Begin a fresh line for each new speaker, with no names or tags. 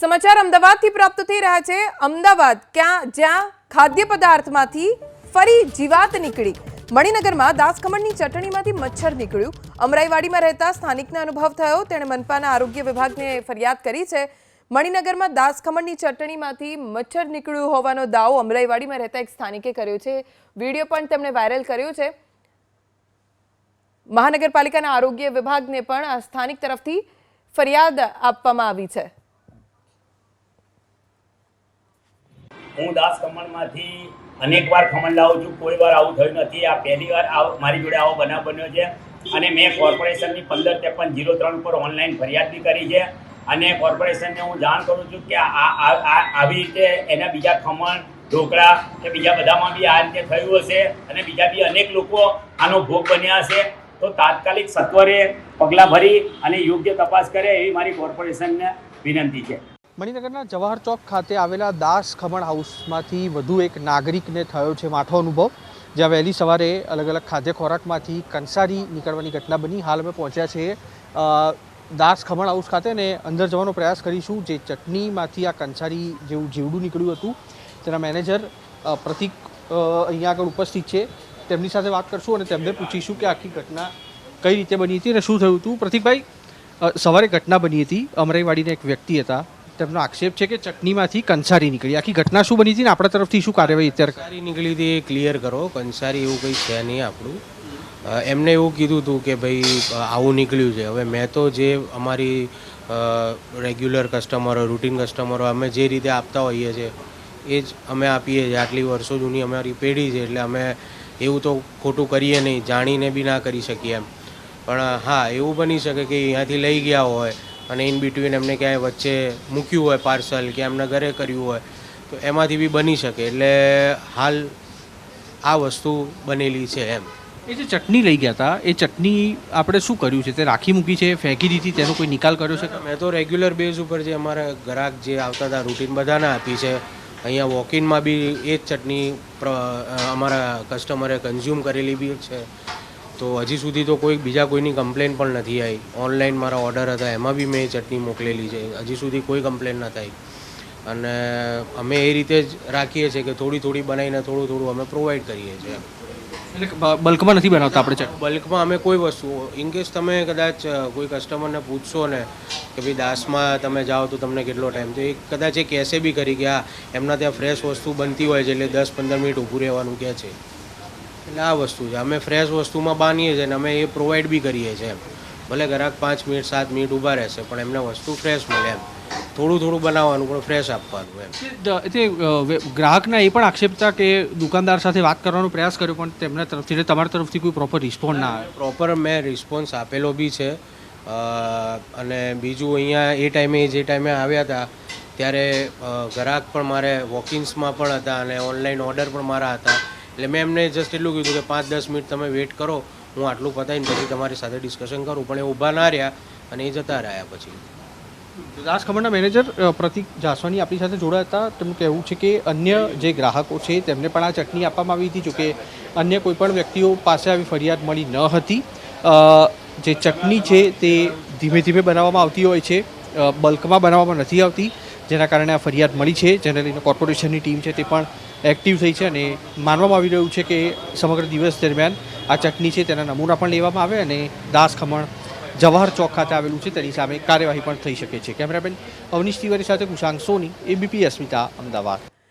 સમાચાર અમદાવાદથી પ્રાપ્ત થઈ રહ્યા છે। અમદાવાદ જ્યાં ખાદ્ય પદાર્થમાંથી ફરી જીવાત નીકળી। મણિનગરમાં દાસ ખમણની ચટણીમાંથી મચ્છર નીકળ્યું। અમરાઈવાડીમાં રહેતા સ્થાનિકને અનુભવ થયો। તેણે મનપાના આરોગ્ય વિભાગને ફરિયાદ કરી છે। મણિનગરમાં દાસ ખમણની ચટણીમાંથી મચ્છર નીકળ્યું હોવાનો દાવો અમરાઈવાડીમાં રહેતા એક સ્થાનિકે કર્યો છે। વિડીયો પણ તેમણે વાયરલ કર્યો છે। મહાનગરપાલિકાના આરોગ્ય વિભાગને પણ આ સ્થાનિક તરફથી ફરિયાદ આપવામાં આવી છે।
હું દાસ ખમણમાંથી અનેક વાર ખમણ લાવું છું, કોઈ વાર આવું થયું નથી। આ પહેલી વાર મારી જોડે આવો બનાવ બન્યો છે અને મેં કોર્પોરેશનની 155303 પર ઓનલાઈન ફરિયાદ બી કરી છે અને કોર્પોરેશનને હું જાણ કરું છું કે આવી રીતે એના બીજા ખમણ ઢોકળા કે બીજા બધામાં બી આ રીતે થયું હશે અને બીજા બી અનેક લોકો આનો ભોગ બન્યા હશે। તો તાત્કાલિક સત્વરે પગલાં ભરી અને યોગ્ય તપાસ કરે એવી મારી કોર્પોરેશનને વિનંતી છે।
મણિનગરના જવાહર ચોક ખાતે આવેલા દાસ ખમણ હાઉસમાંથી વધુ એક નાગરિકને થયો છે માઠો અનુભવ, જ્યાં વહેલી સવારે અલગ અલગ ખાદ્ય ખોરાકમાંથી કંસારી નીકળવાની ઘટના બની। હાલ અમે પહોંચ્યા છીએ દાસ ખમણ હાઉસ ખાતે અને અંદર જવાનો પ્રયાસ કરીશું। જે ચટણીમાંથી આ કંસારી જેવું જીવડું નીકળ્યું હતું તેના મેનેજર પ્રતિક અહીંયા આગળ ઉપસ્થિત છે। તેમની સાથે વાત કરશું અને તેમને પૂછીશું કે આખી ઘટના કઈ રીતે બની હતી અને શું થયું હતું। પ્રતિકભાઈ, સવારે ઘટના બની હતી, અમરાઈવાડીના એક વ્યક્તિ હતા, તેમનો આક્ષેપ છે કે ચટણીમાંથી કંસારી નીકળી। આખી ઘટના શું બની હતી ને આપણા તરફથી શું કાર્યવાહી અત્યારે
કંસારી નીકળી હતી એ ક્લિયર કરો। કંસારી એવું કંઈ છે નહીં આપણું। એમને એવું કીધું હતું કે ભાઈ આવું નીકળ્યું છે। હવે મેં તો જે અમારી રેગ્યુલર કસ્ટમરો, રૂટીન કસ્ટમરો અમે જે રીતે આપતા હોઈએ છીએ એ જ અમે આપીએ છીએ। આટલી વર્ષો જૂની અમારી પેઢી છે એટલે અમે એવું તો ખોટું કરીએ નહીં, જાણીને બી ના કરી શકીએ એમ। પણ હા, એવું બની શકે કે અહીંયાથી લઈ ગયા હોય અને ઇન બિટવીન એમને ક્યાંય વચ્ચે મૂક્યું હોય પાર્સલ કે એમના ઘરે કર્યું હોય તો એમાંથી બી બની શકે। એટલે હાલ આ વસ્તુ બનેલી છે એમ।
એ જે ચટણી લઈ ગયા હતા એ ચટણી આપણે શું કર્યું છે? તે રાખી મૂકી છે, ફેંકી દીધી, તેનો કોઈ નિકાલ કર્યો છે?
મેં તો રેગ્યુલર બેઝ ઉપર જે અમારા ગ્રાહક જે આવતા હતા રૂટીન બધાને આપી છે। અહીંયા વોકિનમાં બી એ જ ચટણી અમારા કસ્ટમરે કન્ઝ્યુમ કરેલી બી છે। તો હજી સુધી તો બીજા કોઈની કમ્પ્લેન પણ નથી આવી। ઓનલાઈન મારા ઓર્ડર હતા એમાં બી મેં ચટણી મોકલેલી છે, હજી સુધી કોઈ કમ્પ્લેન ન થઈ। અને અમે એ રીતે જ રાખીએ છીએ કે થોડી થોડી બનાવીને થોડું થોડું અમે પ્રોવાઈડ કરીએ છીએ।
એટલે બલ્કમાં નથી બનાવતા આપણે ચટણી?
બલ્કમાં અમે કોઈ વસ્તુ ઇનકેસ તમે કદાચ કોઈ કસ્ટમરને પૂછશો ને કે ભાઈ દાસમાં તમે જાઓ તો તમને કેટલો ટાઈમ, તો એ કદાચ એ કહેશે બી ખરી કે હા એમના ત્યાં ફ્રેશ વસ્તુ બનતી હોય છે એટલે 10-15 મિનિટ ઊભું રહેવાનું કહે છે। એટલે આ વસ્તુ છે, અમે ફ્રેશ વસ્તુમાં બાંધીએ છીએ અને અમે એ પ્રોવાઈડ બી કરીએ છીએ એમ। ભલે ગ્રાહક 5 મિનિટ 7 મિનિટ ઊભા રહેશે પણ એમને વસ્તુ ફ્રેશ મળે એમ। થોડું થોડું બનાવવાનું પણ ફ્રેશ આપવાનું એમ।
તે ગ્રાહકના એ પણ આક્ષેપ હતા કે દુકાનદાર સાથે વાત કરવાનો પ્રયાસ કર્યો પણ તેમના તરફથી તમારા તરફથી કોઈ પ્રોપર રિસ્પોન્સ ના આવ્યો?
પ્રોપર મેં રિસ્પોન્સ આપેલો બી છે। અને બીજું અહીંયા એ ટાઈમે જે ટાઈમે આવ્યા હતા ત્યારે ગ્રાહક પણ મારે વોકિન્સમાં પણ હતા અને ઓનલાઈન ઓર્ડર પણ મારા હતા। એટલે મેં એમને જસ્ટ એટલું કીધું કે 5-10 મિનિટ તમે વેઇટ કરો, હું આટલું પતાવીને પછી તમારી સાથે ડિસ્કશન કરું, પણ એ ઊભા ના રહ્યા અને એ જતા રહ્યા પછી।
દાસ ખમણના મેનેજર પ્રતિક જાસવાની આપણી સાથે જોડાયા હતા। તેમનું કહેવું છે કે અન્ય જે ગ્રાહકો છે તેમને પણ આ ચટણી આપવામાં આવી હતી, જોકે અન્ય કોઈ પણ વ્યક્તિઓ પાસે આવી ફરિયાદ મળી ન હતી। જે ચટણી છે તે ધીમે ધીમે બનાવવામાં આવતી હોય છે, બલ્કમાં બનાવવામાં નથી આવતી, જેના કારણે આ ફરિયાદ મળી છે, જેને લઈને કોર્પોરેશનની ટીમ છે તે પણ એક્ટિવ થઈ છે અને માનવામાં આવી રહ્યું છે કે સમગ્ર દિવસ દરમિયાન આ ચટણી છે તેના નમૂના પણ લેવામાં આવે અને દાસ ખમણ જવાહર ચોક ખાતે આવેલું છે તેની સામે કાર્યવાહી પણ થઈ શકે છે। કેમેરામેન અવનીશ તિવારી સાથે કુશાંક સોની, ABP અસ્મિતા, અમદાવાદ।